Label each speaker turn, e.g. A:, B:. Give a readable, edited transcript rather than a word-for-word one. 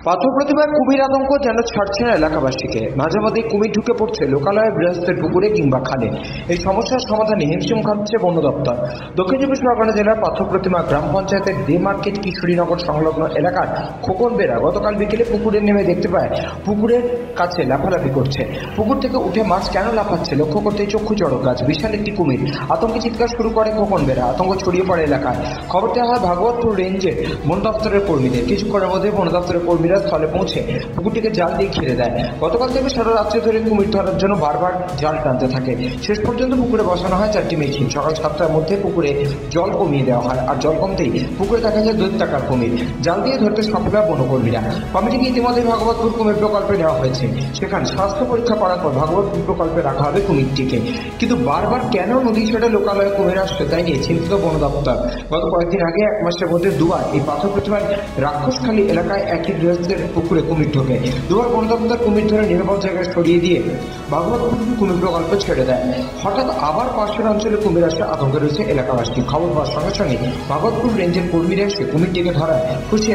A: পাথর প্রতিমায় কুমির আতঙ্ক যেন ছাড়ছে না এলাকাবাসীকে। মাঝে মাঝে কুমির ঢুকে পড়ছে লোকালয়ে, গৃহস্থের পুকুরে কিংবা খালে। এই সমস্যার সমাধানে হিমশিম খাচ্ছে বন দপ্তর। দক্ষিণ চব্বিশ পরগনা জেলার পাথর প্রতিমা গ্রাম পঞ্চায়েতের ডে মার্কেট কিশোরীনগর সংলগ্ন এলাকার খোকন বেরা গতকাল বিকেলে পুকুরে নেমে দেখতে পায় পুকুরের কাছে লাফালাফি করছে। পুকুর থেকে উঠে মাছ কেন লাফাচ্ছে লক্ষ্য করতে চক্ষু চড়ক গাছ বিশাল একটি কুমির। আতঙ্কে চিৎকার শুরু করে খোকন বেরা। আতঙ্ক ছড়িয়ে পড়ে এলাকায়। খবর দেওয়া হয় ভাগবতপুর রেঞ্জের বন দপ্তরের কর্মীদের। কিছুক্ষণের মধ্যে বন দপ্তরের কর্মীরা স্থলে পৌঁছে পুকুরটিকে জাল দিয়ে ঘিরে দেয়। গতকাল থেকে সারা রাত্রি ধরে কুমির ধরার জন্য বারবার জাল টানতে থাকে। শেষ পর্যন্ত পুকুরে বসানো হয় 4টি মেশিন। সকাল 7টার মধ্যে পুকুরে জল কমিয়ে দেওয়া হয়। আর জল কমতেই পুকুরে দেখা যায় 2 টাকার কুমির। জাল দিয়ে ধরতে সফল হয় বনকর্মীরা। কমিটিকে ইতিমধ্যে ভাগবতপুর কুমির প্রকল্পে নেওয়া হয়েছে। সেখানে স্বাস্থ্য পরীক্ষা করার পর ভাগবতপুর প্রকল্পে রাখা হবে কুমিরটিকে। কিন্তু বারবার কেন নদী ছেড়ে লোকালয়ে কুমির আসছে তাই নিয়ে চিন্তিত বন দপ্তর। গত কয়েকদিন আগে 1 মাসের মধ্যে দুবার এই পাথর প্রতিমার রাক্ষসখালী এলাকায় একই গৃহস্থের পুকুরে কুমির ঢোকে। দুবার বন দপ্তর কুমির ধরে নিরাপদ জায়গায় সরিয়ে দিয়ে ভাগবতপুর কুমির প্রকল্প ছেড়ে দেয়। হঠাৎ আবার পাশের অঞ্চলে কুমির আসে, আতঙ্কে রয়েছে এলাকাবাসী। খবর পাওয়ার সঙ্গে সঙ্গে ভাগবতপুর রেঞ্জের কর্মীরা এসে কুমিরটিকে ধরায় খুশি